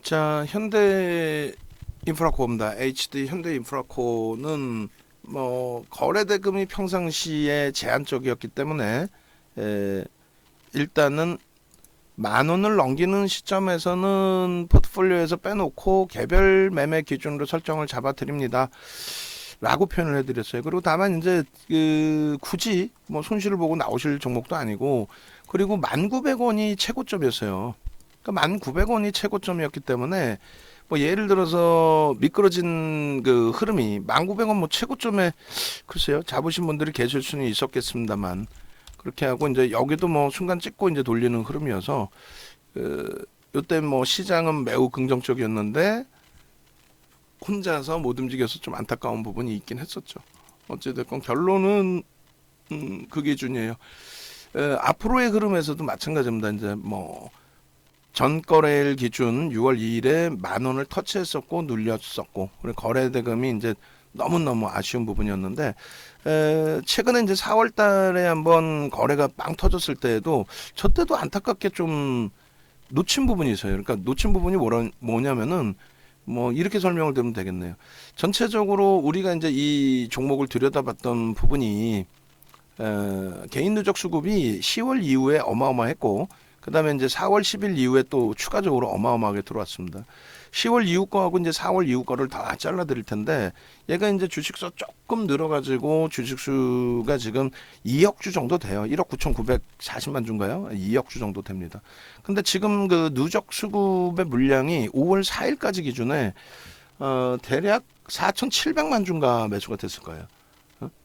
자, 현대 인프라코입니다. HD 현대 인프라코는 뭐 거래 대금이 평상시에 제한적이었기 때문에 일단은 10,000원을 넘기는 시점에서는 포트폴리오에서 빼놓고 개별 매매 기준으로 설정을 잡아 드립니다. 라고 표현을 해드렸어요. 그리고 다만 이제 굳이 뭐 손실을 보고 나오실 종목도 아니고, 그리고 1,900원이 최고점이었어요. 그러니까 1,900원이 최고점이었기 때문에 뭐 예를 들어서 미끄러진 그 흐름이 1,900원 뭐 최고점에 글쎄요 잡으신 분들이 계실 수는 있었겠습니다만, 그렇게 하고 이제 여기도 뭐 순간 찍고 이제 돌리는 흐름이어서 요때 뭐 시장은 매우 긍정적이었는데 혼자서 못 움직여서 좀 안타까운 부분이 있긴 했었죠. 어찌됐건 결론은 그 기준이에요. 앞으로의 흐름에서도 마찬가지입니다. 이제 뭐 전거래일 기준 6월 2일에 10,000원을 터치했었고 눌렸었고, 그리고 거래 대금이 이제 너무너무 아쉬운 부분이었는데, 최근에 이제 4월 달에 한번 거래가 빵 터졌을 때에도 저 때도 안타깝게 좀 놓친 부분이 있어요. 그러니까 놓친 부분이 뭐냐면은 뭐 이렇게 설명을 드리면 되겠네요. 전체적으로 우리가 이제 이 종목을 들여다봤던 부분이 개인 누적 수급이 10월 이후에 어마어마했고, 그 다음에 이제 4월 10일 이후에 또 추가적으로 어마어마하게 들어왔습니다. 10월 이후 거하고 이제 4월 이후 거를 다 잘라 드릴 텐데, 얘가 이제 주식수 조금 늘어가지고 주식수가 지금 2억 주 정도 돼요. 1억 9,940만 주인가요? 2억 주 정도 됩니다. 근데 지금 그 누적 수급의 물량이 5월 4일까지 기준에 대략 4,700만 주인가 매수가 됐을 거예요.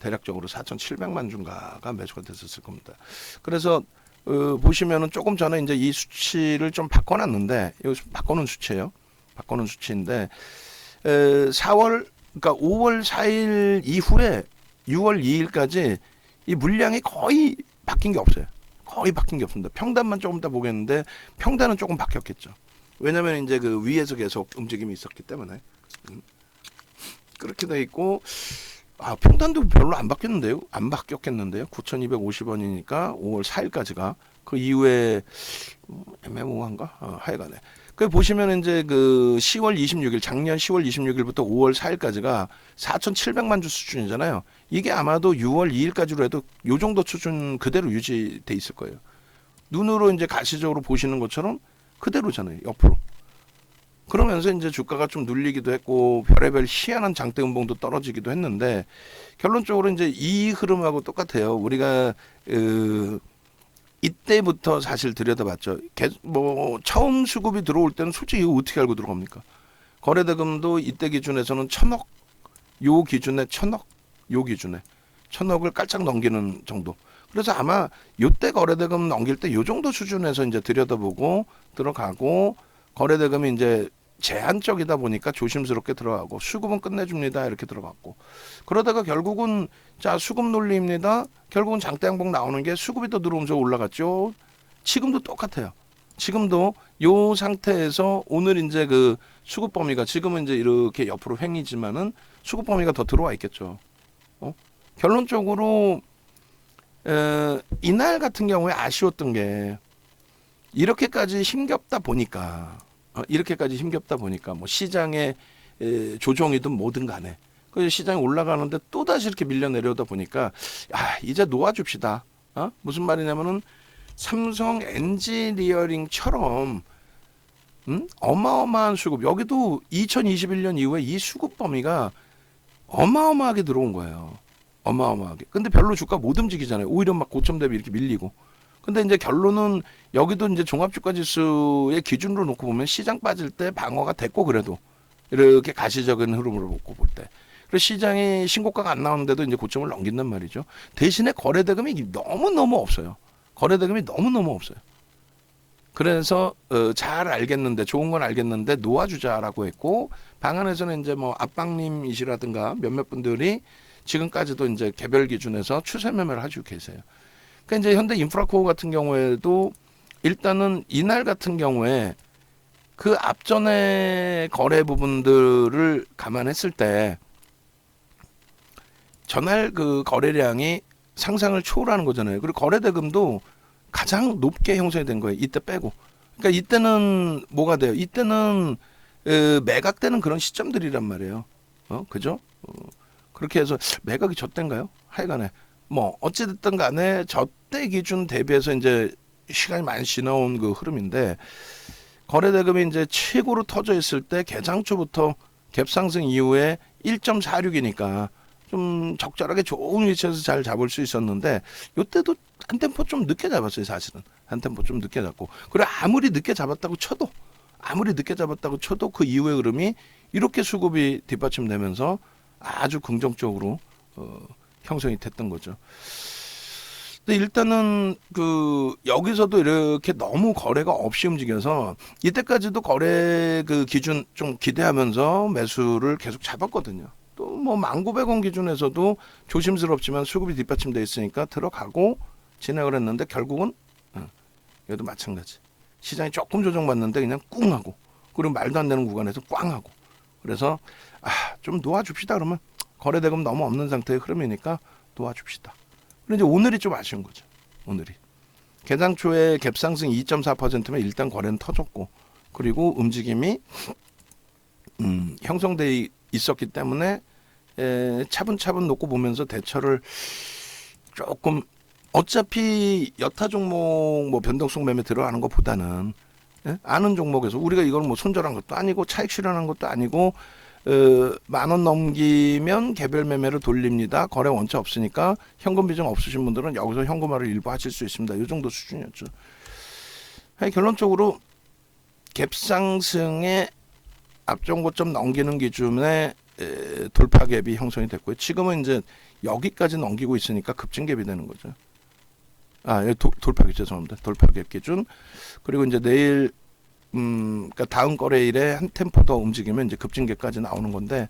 대략적으로 4,700만 주인가가 매수가 됐었을 겁니다. 그래서 보시면은 조금 전에 이제 이 수치를 좀 바꿔놨는데, 이거 바꿔놓은 수치예요. 바꿔놓은 수치인데, 4월, 그러니까 5월 4일 이후에 6월 2일까지 이 물량이 거의 바뀐 게 없어요. 거의 바뀐 게 없습니다. 평단만 조금 더 보겠는데, 평단은 조금 바뀌었겠죠. 왜냐면 이제 그 위에서 계속 움직임이 있었기 때문에. 그렇게 돼 있고, 평단도 별로 안 바뀌었는데요. 안 바뀌었겠는데요. 9,250원이니까 5월 4일까지가 그 이후에 애매모호한가? 하여간에. 그 보시면 이제 그 10월 26일, 작년 10월 26일부터 5월 4일까지가 4,700만 주 수준이잖아요. 이게 아마도 6월 2일까지로 해도 요 정도 수준 그대로 유지돼 있을 거예요. 눈으로 이제 가시적으로 보시는 것처럼 그대로잖아요. 옆으로. 그러면서 이제 주가가 좀 눌리기도 했고, 별의별 희한한 장대 음봉도 떨어지기도 했는데, 결론적으로 이제 이 흐름하고 똑같아요. 우리가 이때부터 사실 들여다봤죠. 뭐 처음 수급이 들어올 때는 솔직히 이거 어떻게 알고 들어갑니까? 거래대금도 이때 기준에서는 1,000억, 요 기준에 1,000억, 요 기준에 1,000억을 깔짝 넘기는 정도. 그래서 아마 요때 거래대금 넘길 때 요 정도 수준에서 이제 들여다보고 들어가고, 거래대금이 이제 제한적이다 보니까 조심스럽게 들어가고, 수급은 끝내줍니다 이렇게 들어갔고, 그러다가 결국은 자 수급 논리입니다. 결국은 장대양봉 나오는 게 수급이 더 들어오면서 올라갔죠. 지금도 똑같아요. 지금도 요 상태에서 오늘 이제 그 수급 범위가 지금은 이제 이렇게 옆으로 횡이지만은 수급 범위가 더 들어와 있겠죠. 결론적으로 이날 같은 경우에 아쉬웠던 게, 이렇게까지 힘겹다 보니까 뭐 시장의 조정이든 뭐든 간에 그 시장이 올라가는데 또 다시 이렇게 밀려 내려오다 보니까 이제 놓아줍시다. 무슨 말이냐면은 삼성 엔지니어링처럼 어마어마한 수급, 여기도 2021년 이후에 이 수급 범위가 어마어마하게 들어온 거예요. 어마어마하게. 근데 별로 주가 못 움직이잖아요. 오히려 막 고점 대비 이렇게 밀리고. 근데 이제 결론은 여기도 이제 종합주가지수의 기준으로 놓고 보면 시장 빠질 때 방어가 됐고, 그래도 이렇게 가시적인 흐름으로 놓고 볼 때, 그래서 시장이 신고가가 안 나오는데도 이제 고점을 넘긴단 말이죠. 대신에 거래대금이 너무너무 없어요. 거래대금이 너무너무 없어요. 그래서 잘 알겠는데, 좋은 건 알겠는데 놓아주자라고 했고, 방안에서는 이제 뭐 압박님이시라든가 몇몇 분들이 지금까지도 이제 개별 기준에서 추세 매매를 하시고 계세요. 그러니까 이제 현대 인프라코어 같은 경우에도 일단은 이날 같은 경우에 그 앞전에 거래 부분들을 감안했을 때 전날 그 거래량이 상상을 초월하는 거잖아요. 그리고 거래 대금도 가장 높게 형성이 된 거예요. 이때 빼고. 그러니까 이때는 뭐가 돼요? 이때는 매각되는 그런 시점들이란 말이에요. 그죠? 그렇게 해서 매각이 저때인가요? 하여간에 뭐 어찌됐든 간에 저때 기준 대비해서 이제 시간이 많이 지나온 그 흐름인데 거래대금이 이제 최고로 터져 있을 때 개장초부터 갭상승 이후에 1.46이니까 좀 적절하게 좋은 위치에서 잘 잡을 수 있었는데 이때도 한 템포 좀 늦게 잡았어요. 사실은 한 템포 좀 늦게 잡고 그래 아무리 늦게 잡았다고 쳐도 그 이후의 흐름이 이렇게 수급이 뒷받침되면서 아주 긍정적으로 형성이 됐던 거죠. 근데 일단은 그 여기서도 이렇게 너무 거래가 없이 움직여서 이때까지도 거래 그 기준 좀 기대하면서 매수를 계속 잡았거든요. 또 뭐 19,000원 기준에서도 조심스럽지만 수급이 뒷받침돼 있으니까 들어가고 진행을 했는데 결국은 여기도 마찬가지. 시장이 조금 조정받는데 그냥 꿍 하고 그리고 말도 안 되는 구간에서 꽝 하고 그래서 좀 놓아줍시다 그러면 거래대금 너무 없는 상태의 흐름이니까 놓아줍시다. 그런데 이제 오늘이 좀 아쉬운 거죠. 오늘이 개장 초에 갭상승 2.4%면 일단 거래는 터졌고 그리고 움직임이 형성돼 있었기 때문에 차분차분 놓고 보면서 대처를 조금 어차피 여타 종목 뭐 변동성 매매 들어가는 것보다는 아는 종목에서 우리가 이걸 뭐 손절한 것도 아니고 차익 실현한 것도 아니고 10,000원 넘기면 개별 매매로 돌립니다. 거래 원체 없으니까 현금 비중 없으신 분들은 여기서 현금화를 일부 하실 수 있습니다. 이 정도 수준이었죠. 결론적으로 갭상승의 앞전 고점 넘기는 기준에 돌파 갭이 형성이 됐고요. 지금은 이제 여기까지 넘기고 있으니까 급증 갭이 되는 거죠. 돌파 갭 죄송합니다. 돌파 갭 기준. 그리고 이제 내일 그러니까 다음 거래일에 한 템포 더 움직이면 이제 급증계까지 나오는 건데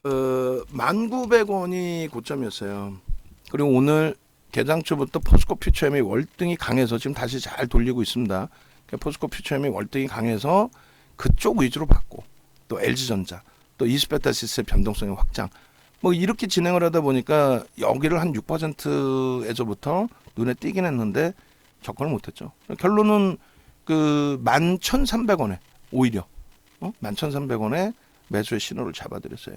19,000원이 고점이었어요. 그리고 오늘 개장초부터 포스코 퓨처엠이 월등히 강해서 지금 다시 잘 돌리고 있습니다. 그러니까 포스코 퓨처엠이 월등히 강해서 그쪽 위주로 받고 또 LG전자 또 이스페타시스의 변동성의 확장 뭐 이렇게 진행을 하다 보니까 여기를 한 6%에서부터 눈에 띄긴 했는데 접근을 못했죠. 결론은 그 11,300원에 오히려 11,300원에 매수의 신호를 잡아드렸어요.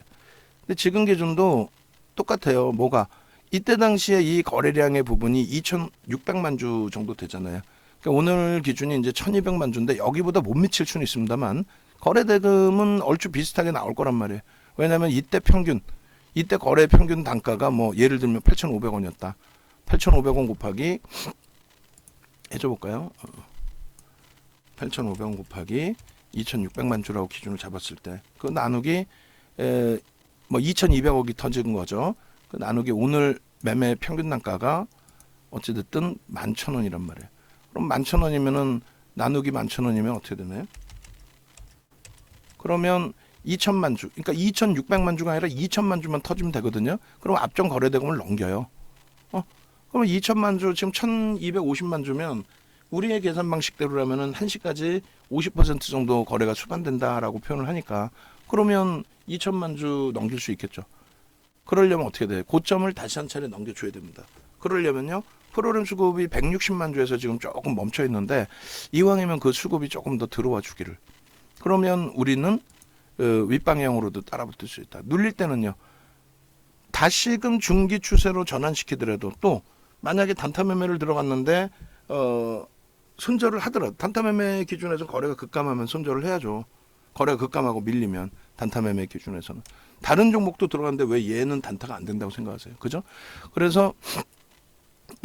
근데 지금 기준도 똑같아요. 뭐가 이때 당시에 이 거래량의 부분이 2,600만 주 정도 되잖아요. 그러니까 오늘 기준이 이제 1,200만 주인데 여기보다 못 미칠 수는 있습니다만 거래 대금은 얼추 비슷하게 나올 거란 말이에요. 왜냐하면 이때 거래 평균 단가가 뭐 예를 들면 8,500원이었다. 8,500원 곱하기 해줘 볼까요? 8,500원 곱하기 2,600만 주라고 기준을 잡았을 때 그 나누기 뭐 2,200억이 터진 거죠. 그 나누기 오늘 매매 평균 단가가 어찌됐든 11,000원이란 말이에요. 그럼 11,000원이면은 나누기 11,000원이면 어떻게 되나요? 그러면 2,000만 주, 그러니까 2,600만 주가 아니라 2,000만 주만 터지면 되거든요. 그럼 앞전 거래대금을 넘겨요. 그러면 2,000만 주, 지금 1,250만 주면 우리의 계산 방식대로라면은 1시까지 50% 정도 거래가 수반된다라고 표현을 하니까 그러면 2,000만 주 넘길 수 있겠죠. 그러려면 어떻게 돼요? 고점을 다시 한 차례 넘겨줘야 됩니다. 그러려면요. 프로그램 수급이 160만 주에서 지금 조금 멈춰 있는데 이왕이면 그 수급이 조금 더 들어와 주기를. 그러면 우리는 윗방향으로도 따라붙을 수 있다. 눌릴 때는요. 다시금 중기 추세로 전환시키더라도 또 만약에 단타 매매를 들어갔는데 손절을 하더라도 단타 매매 기준에서 거래가 급감하면 손절을 해야죠. 거래가 급감하고 밀리면 단타 매매 기준에서는 다른 종목도 들어갔는데 왜 얘는 단타가 안 된다고 생각하세요? 그죠? 그래서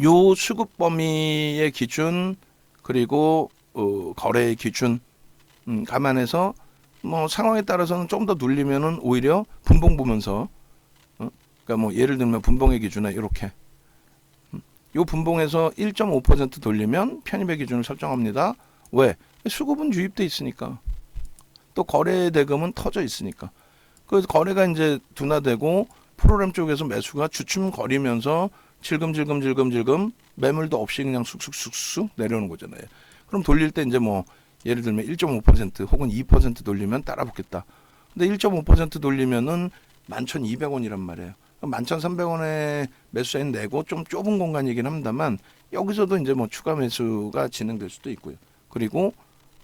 요 수급 범위의 기준 그리고 거래의 기준 감안해서 뭐 상황에 따라서는 좀 더 눌리면은 오히려 분봉 보면서 그러니까 뭐 예를 들면 분봉의 기준에 이렇게 요 분봉에서 1.5% 돌리면 편입의 기준을 설정합니다. 왜? 수급은 유입돼 있으니까. 또 거래 대금은 터져 있으니까. 그래서 거래가 이제 둔화되고 프로그램 쪽에서 매수가 주춤거리면서 질금질금 매물도 없이 그냥 쑥쑥쑥쑥 내려오는 거잖아요. 그럼 돌릴 때 이제 뭐 예를 들면 1.5% 혹은 2% 돌리면 따라 붙겠다. 근데 1.5% 돌리면은 11,200원이란 말이에요. 11,300원에 매수사인 내고 좀 좁은 공간이긴 합니다만 여기서도 이제 뭐 추가 매수가 진행될 수도 있고요. 그리고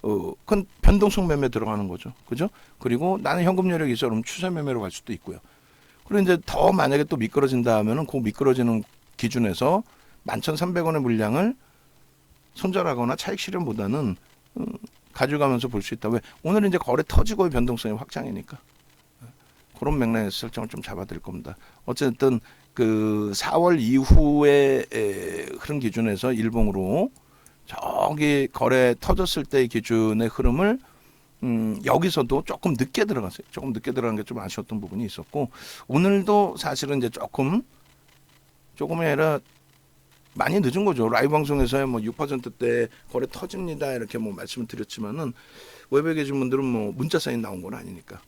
그건 변동성 매매 들어가는 거죠. 그죠? 그리고 나는 현금 여력이 있어 그러면 추세 매매로 갈 수도 있고요. 그리고 이제 더 만약에 또 미끄러진다 하면은 그 미끄러지는 기준에서 11,300원의 물량을 손절하거나 차익 실현보다는 가져가면서 볼 수 있다. 왜? 오늘 이제 거래 터지고의 변동성이 확장이니까. 그런 맥락에서 설정을 좀 잡아드릴 겁니다. 어쨌든 그 4월 이후의 흐름 기준에서 일봉으로 저기 거래 터졌을 때의 기준의 흐름을 여기서도 조금 늦게 들어갔어요. 조금 늦게 들어간 게 좀 아쉬웠던 부분이 있었고, 오늘도 사실은 이제 조금이 아니라 많이 늦은 거죠. 라이브 방송에서야 뭐 6%대 거래 터집니다 이렇게 뭐 말씀을 드렸지만은 웹에 계신 분들은 뭐 문자 사인 나온 건 아니니까.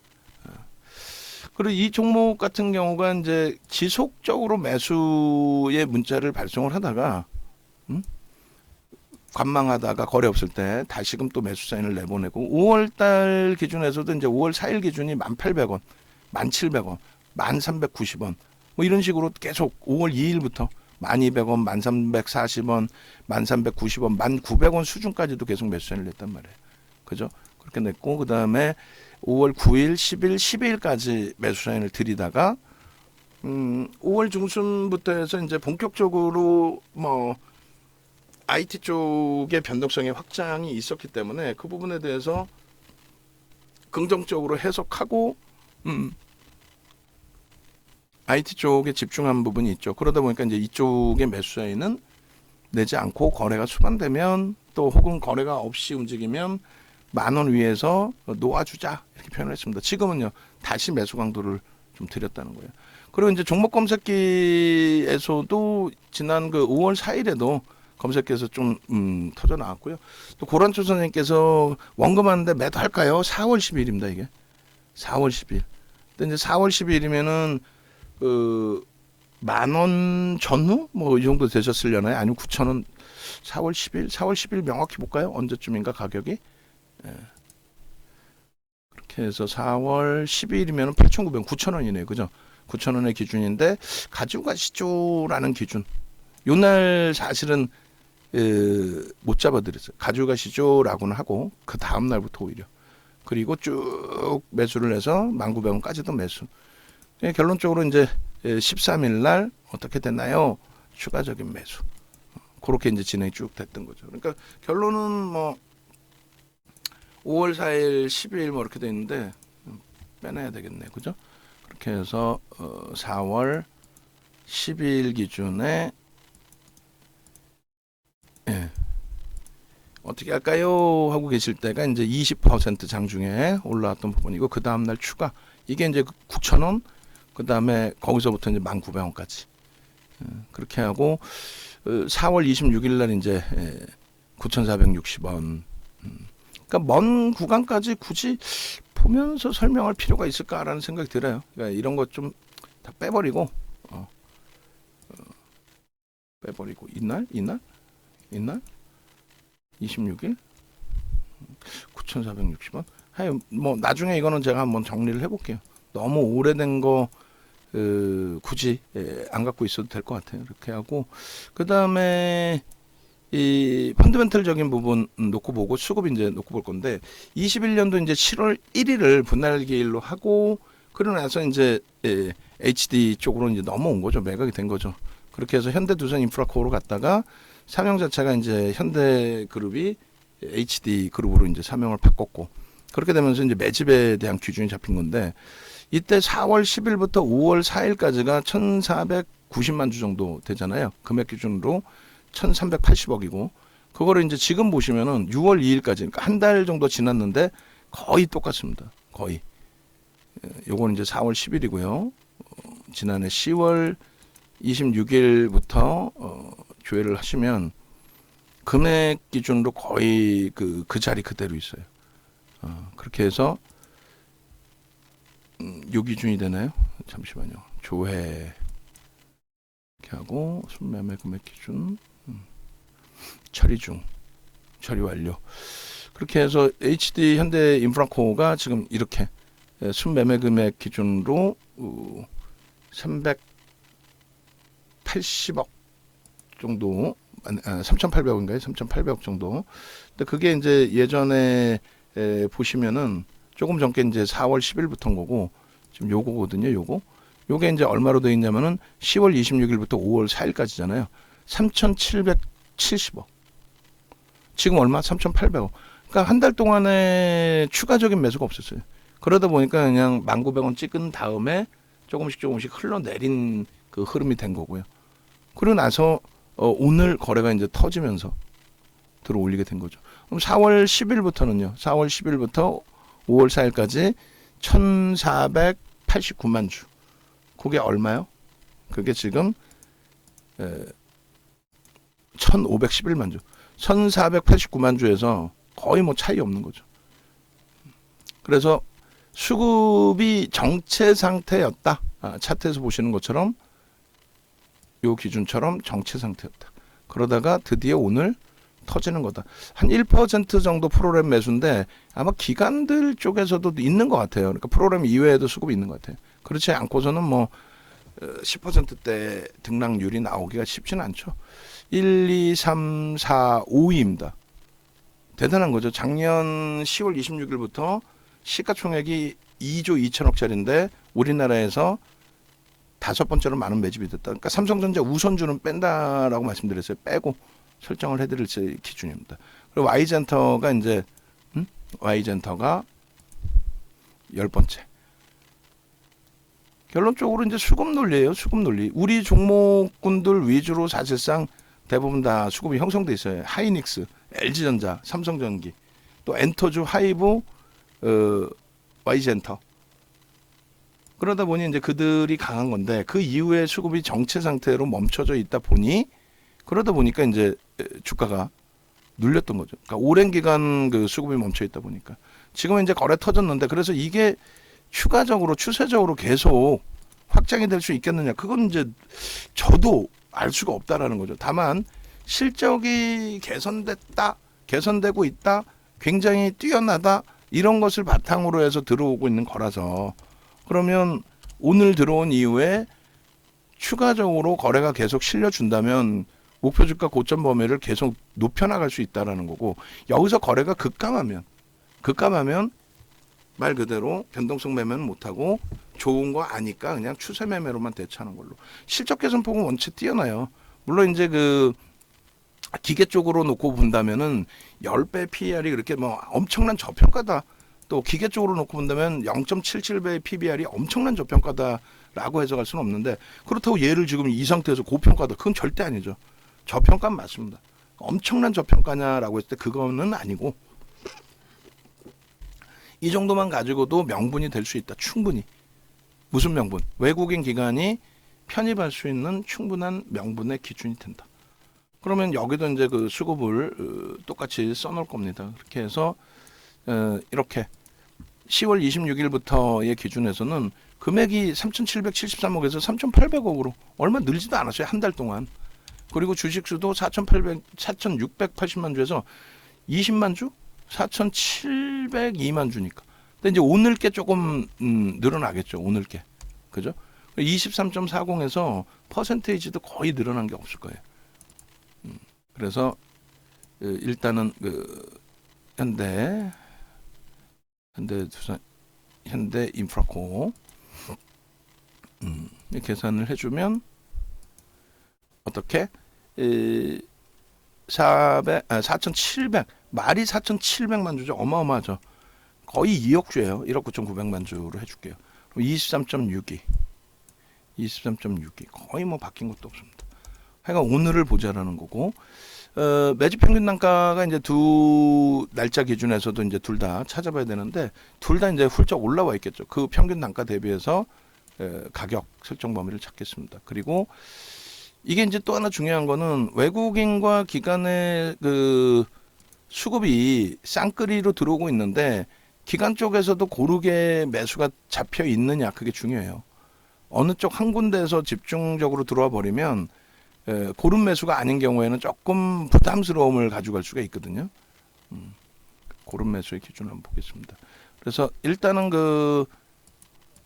그리고 이 종목 같은 경우가 이제 지속적으로 매수의 문자를 발송을 하다가 관망하다가 거래 없을 때 다시금 또 매수 사인을 내보내고, 5월달 기준에서도 이제 5월 4일 기준이 1,800원, 1,700원, 1,390원 뭐 이런 식으로 계속 5월 2일부터 1,200원, 1,340원, 1,390원, 1,900원 수준까지도 계속 매수 사인을 냈단 말이에요. 그죠? 그렇게 냈고, 그 다음에 5월 9일, 10일, 12일까지 매수 사인을 들이다가 5월 중순부터 해서 이제 본격적으로 뭐 IT 쪽의 변동성의 확장이 있었기 때문에 그 부분에 대해서 긍정적으로 해석하고 IT 쪽에 집중한 부분이 있죠. 그러다 보니까 이제 이쪽의 매수 사인은 내지 않고 거래가 수반되면, 또 혹은 거래가 없이 움직이면 10,000원 위에서 놓아주자 이렇게 표현을 했습니다. 지금은요 다시 매수 강도를 좀 드렸다는 거예요. 그리고 이제 종목 검색기에서도 지난 그 5월 4일에도 검색기에서 좀 터져 나왔고요. 또 고란초 선생님께서 원금하는데 매도할까요? 4월 10일입니다 이게. 4월 10일. 근데 이제 4월 10일이면은 그 10,000원 전후 뭐 이 정도 되셨으려나요? 아니면 9,000원. 4월 10일, 4월 10일 명확히 볼까요? 언제쯤인가 가격이? 예. 그렇게 해서 4월 10일이면 8,900원, 9,000원이네요. 그죠? 9,000원의 기준인데 가지고 가시죠라는 기준. 요날 사실은 못 잡아드렸어요. 가지고 가시죠라고는 하고 그 다음 날부터 오히려. 그리고 쭉 매수를 해서 1,900원까지도 매수. 결론적으로 이제 13일 날 어떻게 됐나요? 추가적인 매수. 그렇게 이제 진행이 쭉 됐던 거죠. 그러니까 결론은 뭐 5월 4일, 12일 뭐 이렇게 돼 있는데 빼내야 되겠네, 그죠? 그렇게 해서 4월 12일 기준에 어떻게 할까요? 하고 계실 때가 이제 20% 장중에 올라왔던 부분이고, 그 다음날 추가 이게 이제 9,000원, 그 다음에 거기서부터 이제 1,900원까지 그렇게 하고 4월 26일 날 이제 9,460원. 그러니까 먼 구간까지 굳이 보면서 설명할 필요가 있을까라는 생각이 들어요. 그러니까 이런 것 좀 다 빼버리고 빼버리고 이날 26일 9,460원. 하여 뭐 나중에 이거는 제가 한번 정리를 해볼게요. 너무 오래된 거 굳이 안 갖고 있어도 될 것 같아요. 이렇게 하고, 그 다음에 이 펀더멘털적인 부분 놓고 보고 수급 이제 놓고 볼 건데, 21년도 이제 7월 1일을 분할기일로 하고, 그러고 나서 이제 HD 쪽으로 이제 넘어온 거죠. 매각이 된 거죠. 그렇게 해서 현대두산 인프라코어로 갔다가 사명 자체가 이제 현대그룹이 HD 그룹으로 이제 사명을 바꿨고, 그렇게 되면서 이제 매집에 대한 기준이 잡힌 건데, 이때 4월 10일부터 5월 4일까지가 1,490만 주 정도 되잖아요. 금액 기준으로 1,380억이고, 그거를 이제 지금 보시면은 6월 2일까지, 그러니까 한 달 정도 지났는데 거의 똑같습니다. 거의. 요거는 이제 4월 10일이고요. 지난해 10월 26일부터 조회를 하시면 금액 기준으로 거의 그 자리 그대로 있어요. 그렇게 해서 요 기준이 되나요? 잠시만요. 조회 이렇게 하고 순매매 금액 기준 처리 중, 처리 완료. 그렇게 해서 HD 현대 인프라코어가 지금 이렇게 순매매 금액 기준으로 380억 정도 3,800억인가요? 3,800억 정도. 근데 그게 이제 예전에 보시면은 조금 전게 이제 4월 10일부터인 거고 지금 요거거든요. 요게 이제 얼마로 돼 있냐면은 10월 26일부터 5월 4일까지잖아요. 3,770억. 지금 얼마? 3,800억. 그러니까 한 달 동안에 추가적인 매수가 없었어요. 그러다 보니까 그냥 1,900원 찍은 다음에 조금씩 흘러내린 그 흐름이 된 거고요. 그러고 나서 오늘 거래가 이제 터지면서 들어 올리게 된 거죠. 그럼 4월 10일부터는요. 4월 10일부터 5월 4일까지 1,489만 주. 그게 얼마요? 그게 지금 1,511만 주. 1,489만 주에서 거의 뭐 차이 없는 거죠. 그래서 수급이 정체 상태였다. 차트에서 보시는 것처럼 요 기준처럼 정체 상태였다. 그러다가 드디어 오늘 터지는 거다. 한 1% 정도 프로그램 매수인데 아마 기관들 쪽에서도 있는 것 같아요. 그러니까 프로그램 이외에도 수급이 있는 것 같아요. 그렇지 않고서는 뭐 10%대 등락률이 나오기가 쉽지는 않죠. 1, 2, 3, 4, 5위입니다. 대단한 거죠. 작년 10월 26일부터 시가총액이 2조 2천억짜리인데 우리나라에서 5번째로 많은 매집이 됐다. 그러니까 삼성전자 우선주는 뺀다라고 말씀드렸어요. 빼고 설정을 해드릴 기준입니다. 그리고 Y젠터가 이제 Y젠터가 10번째. 결론적으로 이제 수급 논리예요. 수급 논리. 우리 종목군들 위주로 사실상 대부분 다 수급이 형성돼 있어요. 하이닉스, LG전자, 삼성전기, 또 엔터주, 하이브, Y젠터. 그러다 보니 이제 그들이 강한 건데 그 이후에 수급이 정체 상태로 멈춰져 있다 보니 그러다 보니까 이제 주가가 눌렸던 거죠. 그러니까 오랜 기간 그 수급이 멈춰 있다 보니까 지금은 이제 거래 터졌는데 그래서 이게 추가적으로 추세적으로 계속 확장이 될 수 있겠느냐? 그건 이제 저도 알 수가 없다라는 거죠. 다만 실적이 개선됐다, 개선되고 있다, 굉장히 뛰어나다 이런 것을 바탕으로 해서 들어오고 있는 거라서 그러면 오늘 들어온 이후에 추가적으로 거래가 계속 실려준다면 목표 주가 고점 범위를 계속 높여나갈 수 있다라는 거고 여기서 거래가 급감하면 말 그대로 변동성 매매는 못하고 좋은 거 아니까 그냥 추세 매매로만 대처하는 걸로. 실적 개선폭은 원체 뛰어나요. 물론 이제 그 기계 쪽으로 놓고 본다면은 10배 PER이 그렇게 뭐 엄청난 저평가다. 또 기계 쪽으로 놓고 본다면 0.77배의 PBR이 엄청난 저평가다라고 해석할 수는 없는데 그렇다고 얘를 지금 이 상태에서 고평가다. 그건 절대 아니죠. 저평가는 맞습니다. 엄청난 저평가냐라고 했을 때 그거는 아니고 이 정도만 가지고도 명분이 될 수 있다. 충분히. 무슨 명분? 외국인 기관이 편입할 수 있는 충분한 명분의 기준이 된다. 그러면 여기도 이제 그 수급을 똑같이 써놓을 겁니다. 그렇게 해서 이렇게 10월 26일부터의 기준에서는 금액이 3,773억에서 3,800억으로 얼마 늘지도 않았어요. 한 달 동안. 그리고 주식수도 4,680만 주에서 20만 주? 4,702만 주니까. 근데 이제 오늘 게 조금 늘어나겠죠. 오늘 게. 그죠? 23.40에서 퍼센테이지도 거의 늘어난 게 없을 거예요. 그래서 일단은 그 현대 인프라코 계산을 해주면 어떻게 4,700 말이 4,700만 주죠. 어마어마하죠. 거의 2억 주예요. 1억 9,900만 주로 해줄게요. 23.62 거의 뭐 바뀐 것도 없습니다. 하여간 오늘을 보자라는 거고 매집 평균 단가가 이제 두 날짜 기준에서도 이제 둘 다 찾아봐야 되는데 둘 다 이제 훌쩍 올라와 있겠죠. 그 평균 단가 대비해서 가격 설정 범위를 찾겠습니다. 그리고 이게 이제 또 하나 중요한 거는 외국인과 기관의 그 수급이 쌍끌이로 들어오고 있는데 기관 쪽에서도 고르게 매수가 잡혀 있느냐 그게 중요해요. 어느 쪽 한 군데에서 집중적으로 들어와 버리면 고른 매수가 아닌 경우에는 조금 부담스러움을 가져갈 수가 있거든요. 고른 매수의 기준을 한번 보겠습니다. 그래서 일단은 그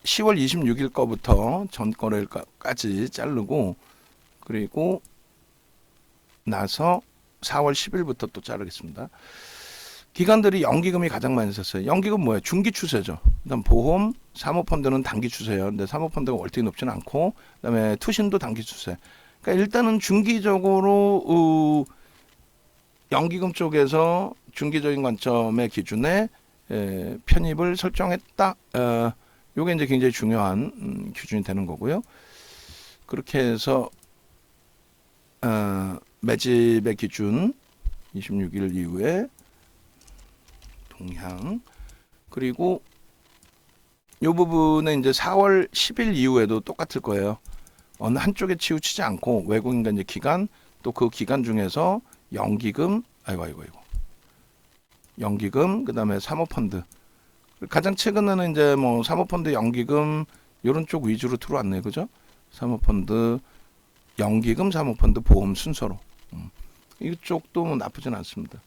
10월 26일 거부터 전 거래일까지 자르고 그리고 나서 4월 10일부터 또 자르겠습니다. 기관들이 연기금이 가장 많이 썼어요. 연기금 뭐예요? 중기 추세죠. 그다음 보험, 사모펀드는 단기 추세예요. 근데 사모펀드가 월등히 높지는 않고, 그다음에 투신도 단기 추세. 그러니까 일단은 중기적으로 연기금 쪽에서 중기적인 관점의 기준에 편입을 설정했다. 요게 이제 굉장히 중요한 기준이 되는 거고요. 그렇게 해서 매집의 기준 26일 이후에 동향, 그리고 요 부분에 이제 4월 10일 이후에도 똑같을 거예요. 어느 한쪽에 치우치지 않고 외국인과 이제 기관, 또 그 기관 중에서 연기금, 아이고 연기금, 그다음에 사모펀드. 가장 최근에는 이제 뭐 사모펀드, 연기금 이런 쪽 위주로 들어왔네요, 그죠? 사모펀드, 연기금, 사모펀드, 보험 순서로. 이쪽도 뭐 나쁘진 않습니다.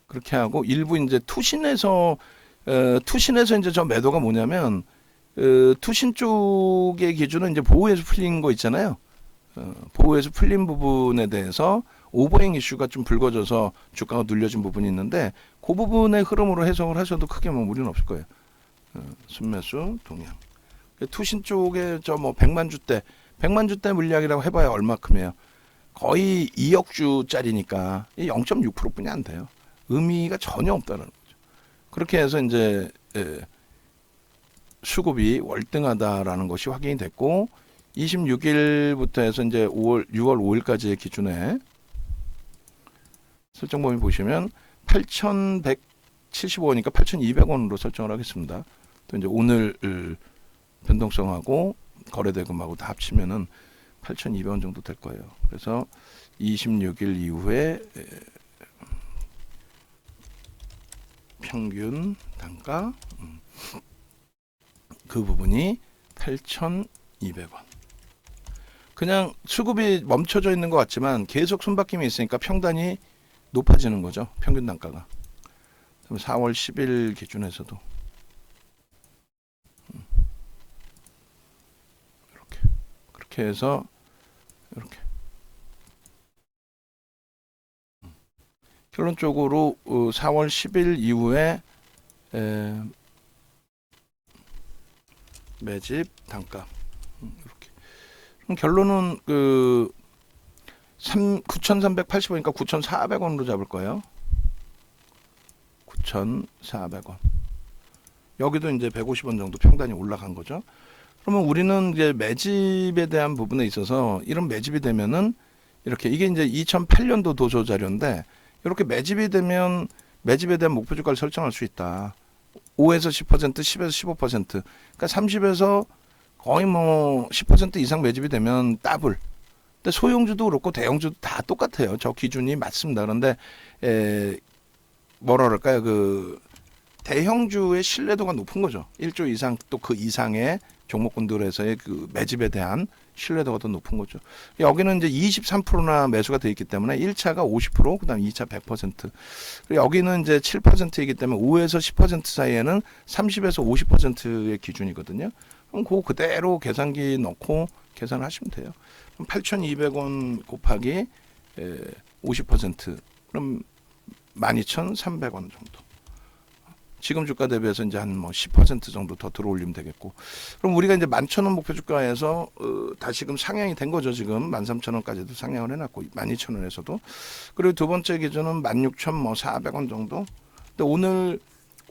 그렇게 하고 일부 이제 투신에서 이제 저 매도가 뭐냐면 투신 쪽의 기준은 이제 보호에서 풀린 거 있잖아요. 보호에서 풀린 부분에 대해서 오버행 이슈가 좀 불거져서 주가가 눌려진 부분이 있는데 그 부분의 흐름으로 해석을 하셔도 크게 뭐 무리는 없을 거예요. 순매수 동향. 투신 쪽에 저 뭐 100만 주대 물량이라고 해봐야 얼마큼이에요. 거의 2억 주짜리니까 0.6%뿐이 안 돼요. 의미가 전혀 없다는 거죠. 그렇게 해서 이제 수급이 월등하다라는 것이 확인이 됐고 26일부터 해서 이제 6월 5일까지의 기준에 설정 범위 보시면 8,175원이니까 8,200원으로 설정을 하겠습니다. 또 이제 오늘 변동성하고 거래대금하고 다 합치면은 8,200원 정도 될 거예요. 그래서 26일 이후에 평균 단가 그 부분이 8,200원. 그냥 수급이 멈춰져 있는 것 같지만 계속 손바뀜이 있으니까 평단이 높아지는 거죠. 평균 단가가. 4월 10일 기준에서도 이렇게 그렇게 해서 이렇게 결론적으로 4월 10일 이후에 매집 단가 이렇게. 그럼 결론은 9,380원이니까 9,400원으로 잡을 거예요. 9,400원. 여기도 이제 150원 정도 평단이 올라간 거죠. 그러면 우리는 이제 매집에 대한 부분에 있어서 이런 매집이 되면은 이렇게 이게 이제 2008년도 도서 자료인데 이렇게 매집이 되면 매집에 대한 목표 주가를 설정할 수 있다. 5에서 10%, 10에서 15%. 그러니까 30에서 거의 뭐 10% 이상 매집이 되면 더블. 근데 소형주도 그렇고 대형주도 다 똑같아요. 저 기준이 맞습니다. 그런데 뭐라 그럴까요? 그 대형주의 신뢰도가 높은 거죠. 1조 이상 또 그 이상의 종목군들에서의 그 매집에 대한 신뢰도가 더 높은 거죠. 여기는 이제 23%나 매수가 돼 있기 때문에 1차가 50%, 그다음 2차 100%. 그리고 여기는 이제 7%이기 때문에 5에서 10% 사이에는 30에서 50%의 기준이거든요. 그럼 그거 그대로 계산기 넣고 계산하시면 돼요. 그럼 8,200원 곱하기 50%, 그럼 12,300원 정도. 지금 주가 대비해서 이제 한 뭐 10% 정도 더 들어올리면 되겠고. 그럼 우리가 이제 11,000원 목표 주가에서 다시금 상향이 된 거죠. 지금 13,000원까지도 상향을 해놨고 12,000원에서도. 그리고 두 번째 기준은 16,400원 정도. 근데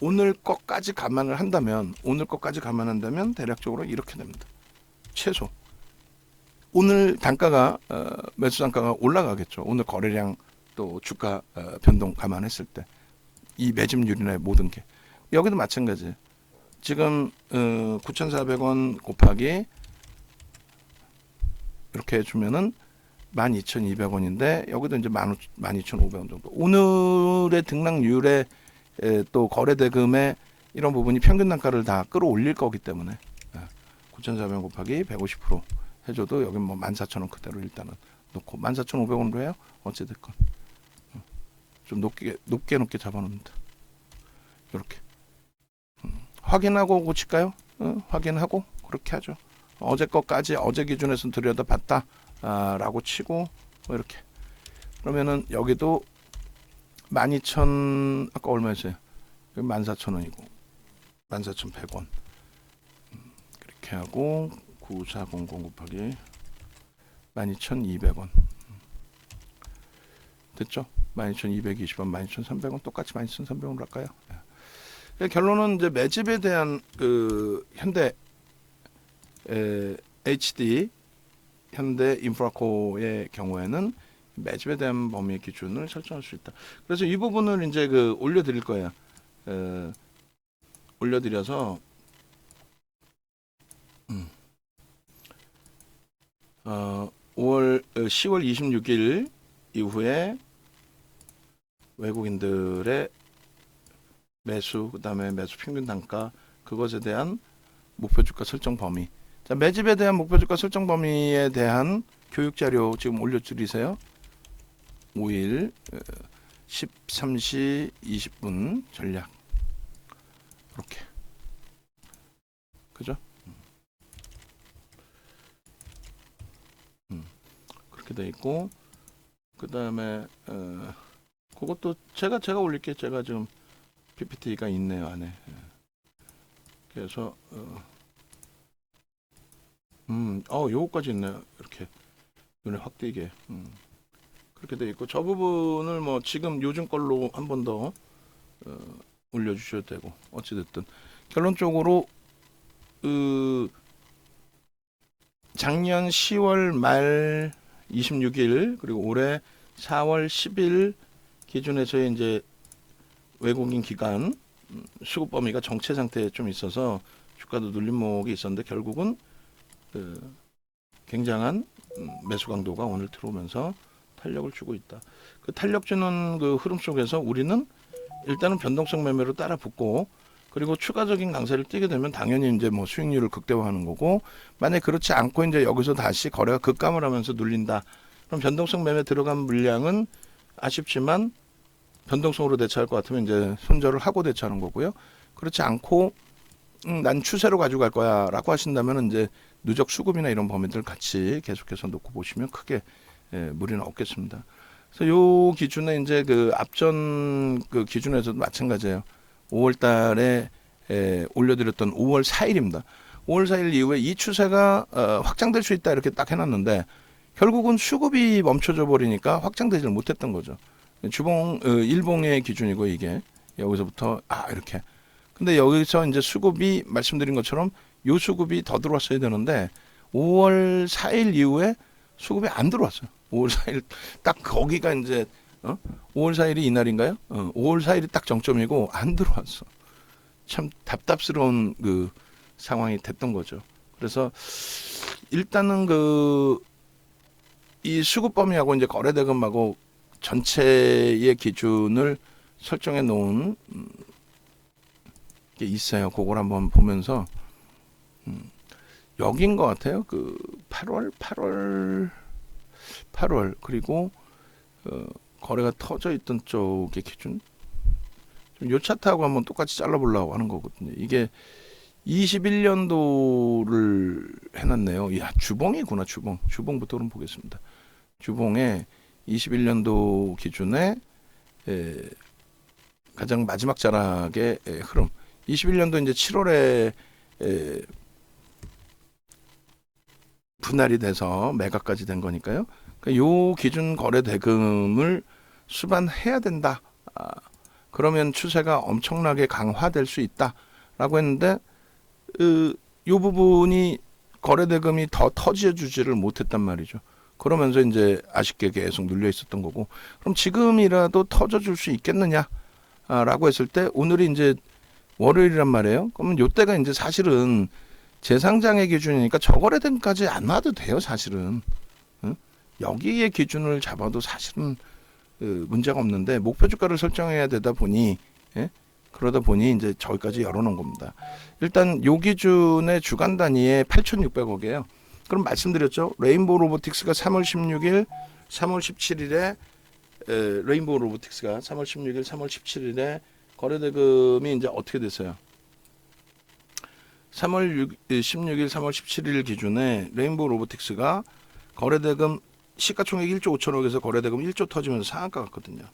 오늘 것까지 감안을 한다면 대략적으로 이렇게 됩니다. 최소. 오늘 단가가 매수 단가가 올라가겠죠. 오늘 거래량 또 주가 변동 감안했을 때 이 매집률이나 모든 게 여기도 마찬가지. 지금 9,400원 곱하기 이렇게 해주면은 12,200원인데 여기도 이제 12,500원 정도. 오늘의 등락률에 또 거래대금의 이런 부분이 평균 단가를 다 끌어올릴 거기 때문에 9,400원 곱하기 150% 해줘도 여기 뭐 14,000원 그대로 일단은 놓고 14,500원으로 해요. 어찌됐건 좀 높게 잡아놓습니다. 이렇게 확인하고 고칠까요? 확인하고 그렇게 하죠. 어제 것까지 어제 기준에서 들여다봤다 라고 치고 뭐 이렇게 그러면은 여기도 12,000 아까 얼마였어요? 14,000원이고 14,100원 그렇게 하고 9400 곱하기 12,200원 됐죠? 12,220원, 12,300원 똑같이 12,300원으로 할까요? 결론은 이제 매집에 대한 그 현대 HD 현대 인프라코의 경우에는 매집에 대한 범위 기준을 설정할 수 있다. 그래서 이 부분을 이제 그 올려드릴 거예요. 올려드려서 10월 26일 이후에 외국인들의 매수, 그다음에 매수 평균 단가 그것에 대한 목표 주가 설정 범위. 자, 매집에 대한 목표 주가 설정 범위에 대한 교육 자료 지금 올려드리세요. 5일 13시 20분 전략 이렇게 그죠? 그렇게 돼 있고 그 다음에 그것도 제가 올릴게. 제가 지금 PPT가 있네요 안에. 그래서 요거까지 있네요. 이렇게 눈에 확 띄게. 그렇게 돼 있고 저 부분을 뭐 지금 요즘 걸로 한 번 더 올려주셔도 되고 어찌됐든 결론적으로 작년 10월 말 26일 그리고 올해 4월 10일 기준에서의 이제 외국인 기관 수급 범위가 정체 상태에 좀 있어서 주가도 눌림목이 있었는데 결국은 굉장한 매수 강도가 오늘 들어오면서 탄력을 주고 있다. 그 탄력 주는 그 흐름 속에서 우리는 일단은 변동성 매매로 따라 붙고 그리고 추가적인 강세를 띄게 되면 당연히 이제 뭐 수익률을 극대화하는 거고 만약 그렇지 않고 이제 여기서 다시 거래가 급감을 하면서 눌린다. 그럼 변동성 매매 들어간 물량은 아쉽지만 변동성으로 대처할 것 같으면 이제 손절을 하고 대처하는 거고요. 그렇지 않고 난 추세로 가지고 갈 거야라고 하신다면 이제 누적 수급이나 이런 범위들 같이 계속해서 놓고 보시면 크게 무리는 없겠습니다. 그래서 요 기준에 이제 그 앞전 그 기준에서도 마찬가지예요. 5월 달에 올려드렸던 5월 4일입니다. 5월 4일 이후에 이 추세가 확장될 수 있다 이렇게 딱 해놨는데 결국은 수급이 멈춰져 버리니까 확장되질 못했던 거죠. 주봉 일봉의 기준이고 이게 여기서부터 이렇게. 근데 여기서 이제 수급이 말씀드린 것처럼 요 수급이 더 들어왔어야 되는데 5월 4일 이후에 수급이 안 들어왔어요. 5월 4일 딱 거기가 이제 5월 4일이 이날인가요? 5월 4일이 딱 정점이고 안 들어왔어. 참 답답스러운 그 상황이 됐던 거죠. 그래서 일단은 이 수급 범위하고 이제 거래 대금하고 전체의 기준을 설정해 놓은 게 있어요. 그걸 한번 보면서 여긴 것 같아요. 그 8월 그리고 거래가 터져 있던 쪽의 기준. 요 차트하고 한번 똑같이 잘라보려고 하는 거거든요. 이게 21년도를 해놨네요. 야, 주봉이구나, 주봉. 주봉부터 그럼 보겠습니다. 주봉에 21년도 기준에 가장 마지막 자락의 흐름. 21년도 이제 7월에 분할이 돼서 매각까지 된 거니까요. 그러니까 요 기준 거래 대금을 수반해야 된다. 그러면 추세가 엄청나게 강화될 수 있다라고 했는데 요 부분이 거래 대금이 더 터지주지를 못했단 말이죠. 그러면서 이제 아쉽게 계속 눌려 있었던 거고 그럼 지금이라도 터져줄 수 있겠느냐라고 했을 때 오늘이 이제 월요일이란 말이에요. 그러면 요때가 이제 사실은 재상장의 기준이니까 저거래 대금까지 안 와도 돼요. 사실은 여기에 기준을 잡아도 사실은 문제가 없는데 목표 주가를 설정해야 되다 보니 그러다 보니 이제 저기까지 열어놓은 겁니다. 일단 요 기준의 주간 단위에 8,600억이에요. 그럼 말씀드렸죠. 레인보우 로보틱스가 3월 16일, 3월 17일에 레인보우 로보틱스가 3월 16일, 3월 17일에 거래 대금이 이제 어떻게 됐어요? 3월 16일, 3월 17일 기준에 레인보우 로보틱스가 거래 대금 시가총액 1조 5천억에서 거래대금 1조 터지면서 상한가 갔거든요.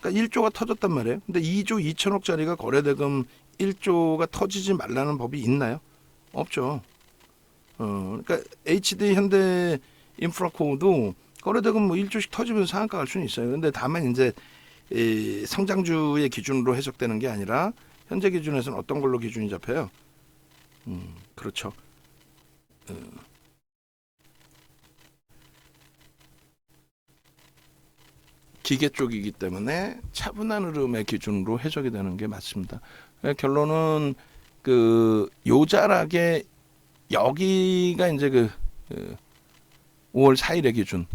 그러니까 1조가 터졌단 말이에요. 근데 2조 2천억짜리가 거래대금 1조가 터지지 말라는 법이 있나요? 없죠. 그러니까 HD 현대 인프라코도 거래대금 뭐 1조씩 터지면서 상한가 갈 수는 있어요. 근데 다만 이제 이 성장주의 기준으로 해석되는 게 아니라 현재 기준에서는 어떤 걸로 기준이 잡혀요? 그렇죠. 기계 쪽이기 때문에 차분한 흐름의 기준으로 해석이 되는 게 맞습니다. 결론은 그 요자락의 여기가 이제 그 5월 4일의 기준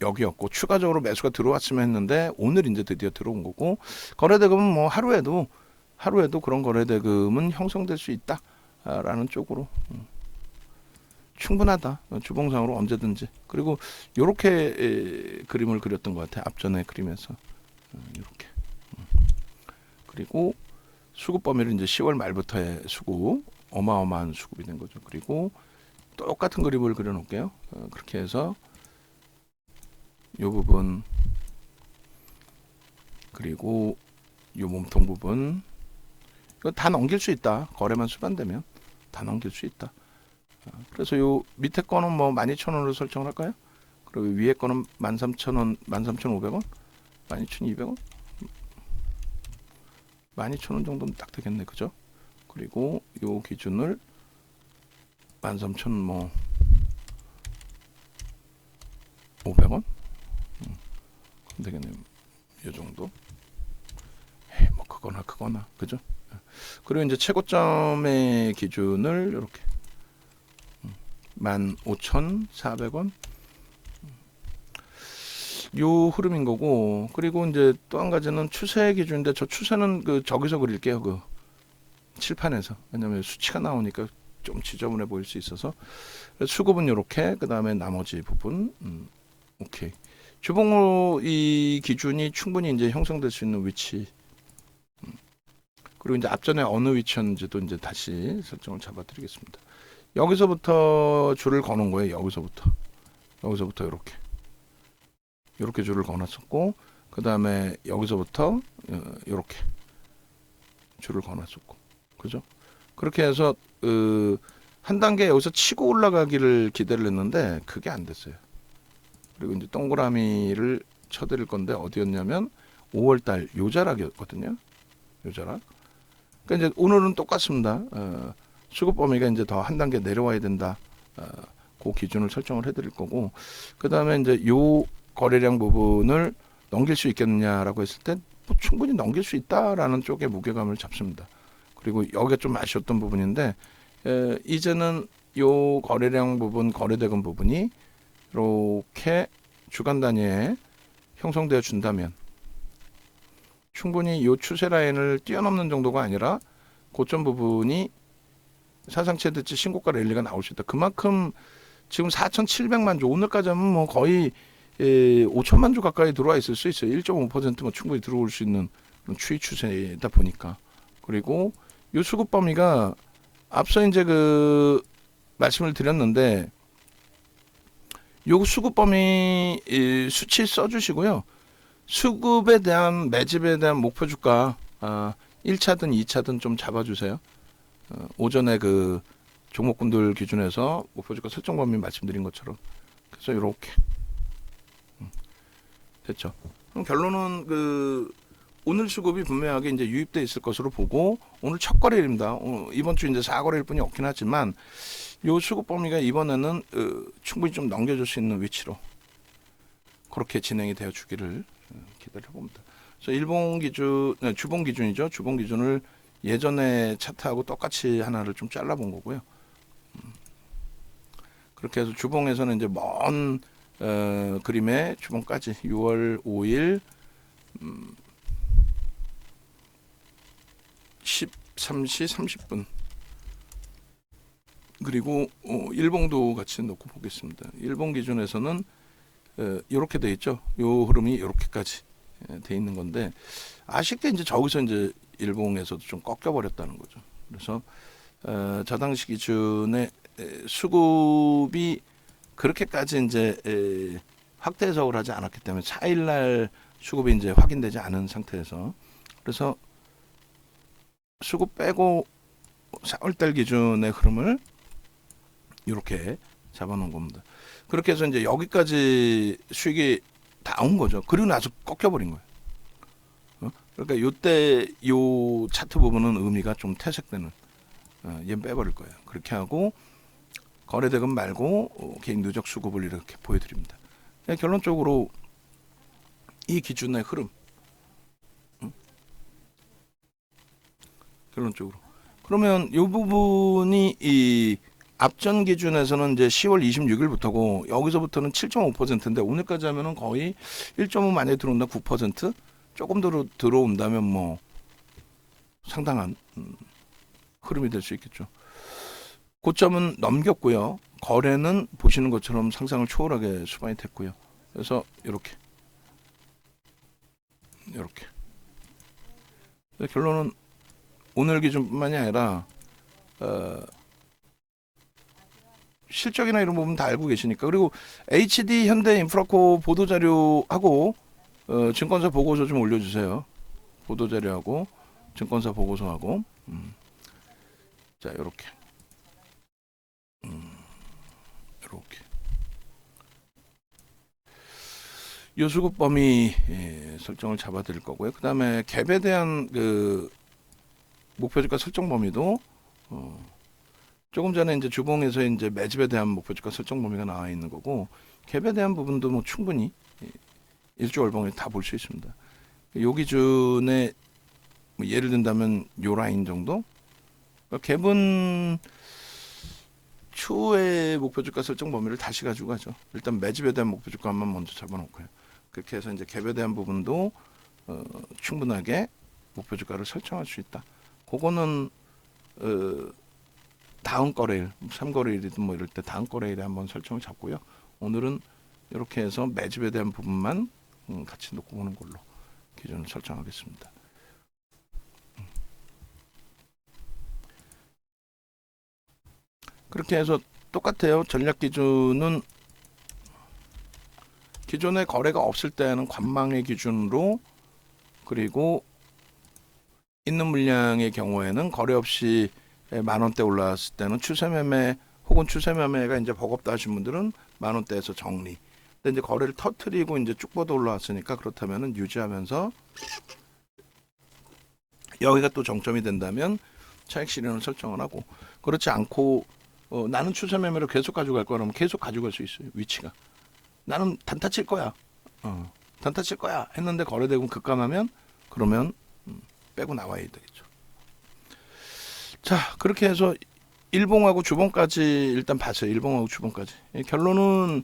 여기였고 추가적으로 매수가 들어왔으면 했는데 오늘 이제 드디어 들어온 거고 거래대금은 뭐 하루에도 그런 거래대금은 형성될 수 있다라는 쪽으로 충분하다. 주봉상으로 언제든지. 그리고 요렇게 그림을 그렸던 것 같아요. 앞전에 그림에서 이렇게. 그리고 수급 범위를 이제 10월 말부터의 수급, 어마어마한 수급이 된 거죠. 그리고 똑같은 그림을 그려놓을게요. 그렇게 해서 요 부분 그리고 요 몸통 부분 이거 다 넘길 수 있다. 거래만 수반되면 다 넘길 수 있다. 그래서 요 밑에 거는 뭐 12,000원으로 설정을 할까요? 그리고 위에 거는 13,000원, 13,500원, 12,200원, 12,000원 정도면 딱 되겠네, 그죠? 그리고 요 기준을 13,000 뭐 500원 되겠네요. 요 정도. 에이, 뭐 그거나 그죠? 그리고 이제 최고점의 기준을 이렇게 15,400원 요 흐름인 거고 그리고 이제 또 한 가지는 추세 기준인데 저 추세는 그 저기서 그릴게요. 그 칠판에서. 왜냐면 수치가 나오니까 좀 지저분해 보일 수 있어서 수급은 요렇게 그다음에 나머지 부분 오케이. 주봉으로 이 기준이 충분히 이제 형성될 수 있는 위치 그리고 이제 앞전에 어느 위치였는지도 이제 다시 설정을 잡아 드리겠습니다. 여기서부터 줄을 거는 거예요. 여기서부터 이렇게 줄을 거놨었고 그 다음에 여기서부터 이렇게 줄을 거놨었고 그죠? 그렇게 해서 한 단계 여기서 치고 올라가기를 기대를 했는데 그게 안 됐어요. 그리고 이제 동그라미를 쳐드릴 건데 어디였냐면 5월달 요자락이었거든요. 요자락. 그러니까 이제 오늘은 똑같습니다. 수급 범위가 이제 더 한 단계 내려와야 된다. 그 기준을 설정을 해드릴 거고, 그 다음에 이제 요 거래량 부분을 넘길 수 있겠느냐라고 했을 때 뭐 충분히 넘길 수 있다라는 쪽에 무게감을 잡습니다. 그리고 여기가 좀 아쉬웠던 부분인데 이제는 요 거래량 부분, 거래대금 부분이 이렇게 주간 단위에 형성되어 준다면 충분히 요 추세 라인을 뛰어넘는 정도가 아니라 고점 부분이 사상 최대치 신고가 랠리가 나올 수 있다. 그만큼 지금 4,700만 주 오늘까지 하면 뭐 거의 5천만 주 가까이 들어와 있을 수 있어요. 1.5%면 충분히 들어올 수 있는 그런 추이 추세다 보니까. 그리고 요 수급 범위가 앞서 이제 그 말씀을 드렸는데 요 수급 범위 수치 써주시고요. 수급에 대한 매집에 대한 목표 주가 1차든 2차든 좀 잡아주세요. 오전에 그 종목군들 기준에서 목표 주가 설정 범위 말씀드린 것처럼 그래서 이렇게 됐죠. 그럼 결론은 그 오늘 수급이 분명하게 이제 유입돼 있을 것으로 보고 오늘 첫 거래일입니다. 이번 주 이제 4거래일 뿐이 없긴 하지만 요 수급 범위가 이번에는 충분히 좀 넘겨줄 수 있는 위치로 그렇게 진행이 되어 주기를 기대를 해봅니다. 그래서 일봉 기준, 주봉 기준이죠. 주봉 기준을 예전에 차트하고 똑같이 하나를 좀 잘라본 거고요. 그렇게 해서 주봉에서는 이제 먼 그림의 주봉까지 6월 5일 13시 30분 그리고 일봉도 같이 놓고 보겠습니다. 일봉 기준에서는 이렇게 돼 있죠. 요 흐름이 이렇게까지 돼 있는 건데 아쉽게 이제 저기서 이제 일봉에서도 좀 꺾여 버렸다는 거죠. 그래서 저 당시 기준에 수급이 그렇게까지 이제 확대 해석을 하지 않았기 때문에 4일날 수급이 이제 확인되지 않은 상태에서, 그래서 수급 빼고 4월달 기준의 흐름을 이렇게 잡아놓은 겁니다. 그렇게 해서 이제 여기까지 수익이 다 온 거죠. 그리고 나서 꺾여버린 거예요. 그러니까 요때 요 차트 부분은 의미가 좀 퇴색되는, 얘는 빼버릴 거예요. 그렇게 하고 거래대금 말고 개인 누적 수급을 이렇게 보여드립니다. 결론적으로 이 기준의 흐름, 결론적으로 그러면 이 부분이 이 앞전 기준에서는 이제 10월 26일부터고 여기서부터는 7.5%인데 오늘까지 하면은 거의 1.5 만약에 들어온다 9%, 조금 더 들어온다면 뭐 상당한 흐름이 될 수 있겠죠. 고점은 넘겼고요. 거래는 보시는 것처럼 상상을 초월하게 수반이 됐고요. 그래서 이렇게 결론은 오늘 기준뿐만이 아니라 실적이나 이런 부분 다 알고 계시니까. 그리고 HD 현대인프라코 보도자료하고 증권사 보고서 좀 올려주세요. 보도자료하고 증권사 보고서하고 자 요렇게 이렇게 요수급 범위 설정을 잡아 드릴 거고요. 그 다음에 갭에 대한 그 목표주가 설정 범위도 조금 전에 이제 주봉에서 이제 매집에 대한 목표주가 설정 범위가 나와 있는 거고, 갭에 대한 부분도 뭐 충분히 일조 월봉에 다 볼 수 있습니다. 요 기준에 뭐 예를 든다면 요 라인 정도. 그러니까 갭은 추후에 목표주가 설정 범위를 다시 가지고 가죠. 일단 매집에 대한 목표주가만 먼저 잡아놓고요. 그렇게 해서 이제 갭에 대한 부분도 충분하게 목표주가를 설정할 수 있다. 그거는 다음 거래일, 3거래일이든 뭐 이럴 때 다음 거래일에 한번 설정을 잡고요. 오늘은 이렇게 해서 매집에 대한 부분만 같이 놓고 보는 걸로 기준을 설정하겠습니다. 그렇게 해서 똑같아요. 전략 기준은 기존에 거래가 없을 때는 관망의 기준으로, 그리고 있는 물량의 경우에는 거래 없이 만원대 올라왔을 때는 추세매매 혹은 추세매매가 이제 버겁다 하신 분들은 만원대에서 정리. 근데 이제 거래를 터트리고 이제 쭉 뻗어 올라왔으니까 그렇다면은 유지하면서 여기가 또 정점이 된다면 차익 실현을 설정을 하고, 그렇지 않고 나는 추세매매를 계속 가져갈 거라면 계속 가져갈 수 있어요. 위치가 나는 단타 칠 거야, 단타 칠 거야 했는데 거래되고 급감하면 그러면 빼고 나와야 되겠죠. 자, 그렇게 해서 일봉하고 주봉까지 일단 봤어요. 일봉하고 주봉까지. 결론은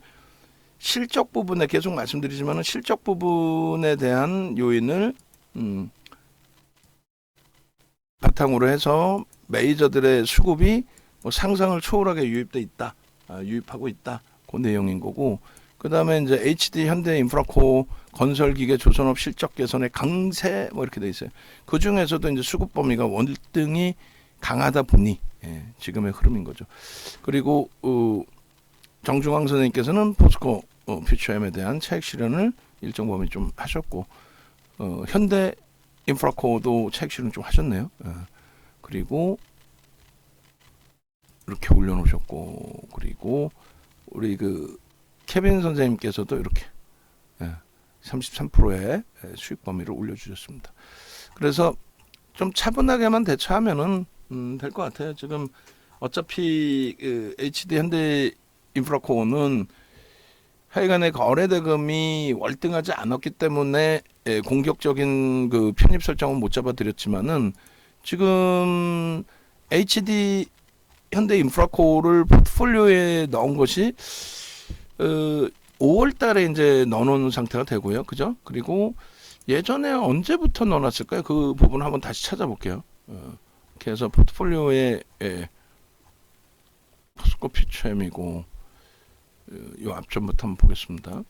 실적 부분에 계속 말씀드리지만은 실적 부분에 대한 요인을 바탕으로 해서 메이저들의 수급이 뭐 상상을 초월하게 유입돼 있다, 유입하고 있다, 그 내용인 거고, 그 다음에 이제 HD 현대인프라코 건설기계 조선업 실적 개선의 강세 뭐 이렇게 돼 있어요. 그 중에서도 이제 수급 범위가 월등히 강하다 보니 지금의 흐름인 거죠. 그리고 정중앙 선생님께서는 포스코 퓨처엠에 대한 차익 실현을 일정 범위 좀 하셨고, 현대 인프라코도 차익 실현 좀 하셨네요. 그리고 이렇게 올려놓으셨고, 그리고 우리 그 케빈 선생님께서도 이렇게 33%의 수익 범위를 올려주셨습니다. 그래서 좀 차분하게만 대처하면은 될 것 같아요. 지금 어차피 그 HD 현대 인프라코어는 하여간에 거래 대금이 월등하지 않았기 때문에 공격적인 그 편입 설정은 못 잡아드렸지만은 지금 HD 현대 인프라코어를 포트폴리오에 넣은 것이 5월 달에 이제 넣어놓은 상태가 되고요. 그죠? 그리고 예전에 언제부터 넣어놨을까요? 그 부분 한번 다시 찾아볼게요. 이렇게 해서 포트폴리오에 포스코 퓨처엠이고 요 앞전부터 한번 보겠습니다.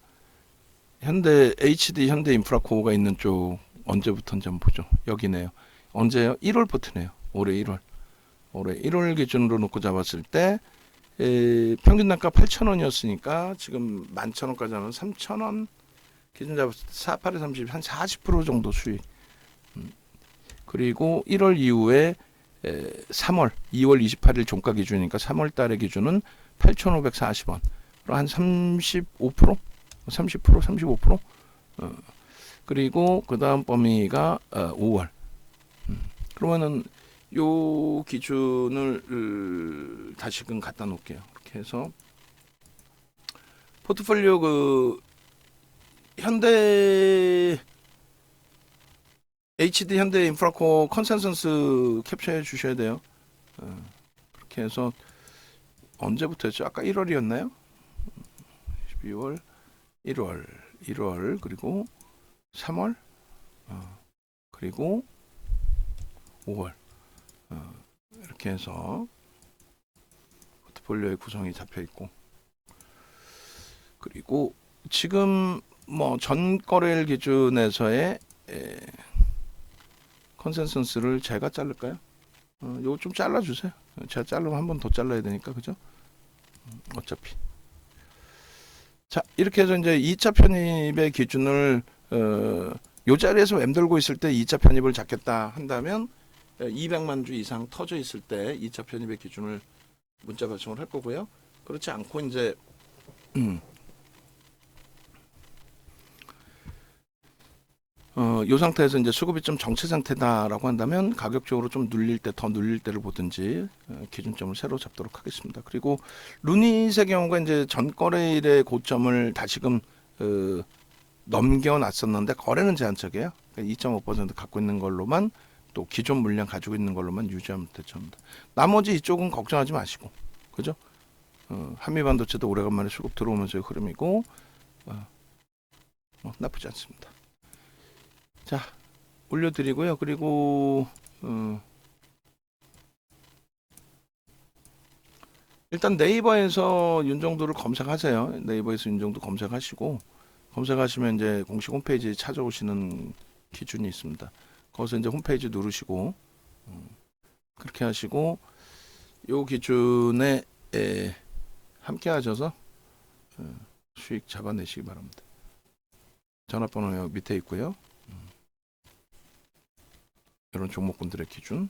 현대 HD 현대 인프라코어가 있는 쪽 언제부터인지 한번 보죠. 여기네요. 언제요? 1월부터네요. 올해 1월 기준으로 놓고 잡았을 때 평균 단가 8,000원이었으니까 지금 11,000원까지 하면 3,000원 기준 잡았을 때 48에 30, 한 40% 정도 수익. 그리고 1월 이후에 3월, 2월 28일 종가 기준이니까 3월 달의 기준은 8,540원. 한 35%? 30%? 35%? 그리고 그 다음 범위가 5월. 그러면은 요 기준을 다시금 갖다 놓을게요. 이렇게 해서 포트폴리오 현대 HD 현대 인프라코어 컨센서스 캡처해 주셔야 돼요. 그렇게 해서 언제부터였죠? 아까 1월이었나요? 12월, 1월 그리고 3월, 그리고 5월. 이렇게 해서 포트폴리오의 구성이 잡혀 있고, 그리고 지금 뭐 전 거래일 기준에서의 컨센서스를 제가 자를까요? 요거 좀 잘라주세요. 제가 자르면 한 번 더 잘라야 되니까, 그죠? 어차피. 자, 이렇게 해서 이제 2차 편입의 기준을 요 자리에서 맴돌고 있을 때 2차 편입을 잡겠다 한다면 200만 주 이상 터져 있을 때 2차 편입의 기준을 문자 발송을 할 거고요. 그렇지 않고 이제 요 상태에서 이제 수급이 좀 정체 상태다라고 한다면 가격적으로 좀 눌릴 때 더 눌릴 때를 보든지 기준점을 새로 잡도록 하겠습니다. 그리고 루닛의 경우가 이제 전 거래일의 고점을 다시금 넘겨놨었는데 거래는 제한적이에요. 2.5% 갖고 있는 걸로만 또 기존 물량 가지고 있는 걸로만 유지하면 대처합니다. 나머지 이쪽은 걱정하지 마시고, 그죠? 한미반도체도 오래간만에 수급 들어오면서의 흐름이고 나쁘지 않습니다. 자, 올려드리고요. 그리고 일단 네이버에서 윤정도를 검색하세요. 네이버에서 윤정도 검색하시고 검색하시면 이제 공식 홈페이지 찾아오시는 기준이 있습니다. 거기서 이제 홈페이지 누르시고 그렇게 하시고 요 기준에 함께 하셔서 수익 잡아내시기 바랍니다. 전화번호 밑에 있고요. 이런 종목군들의 기준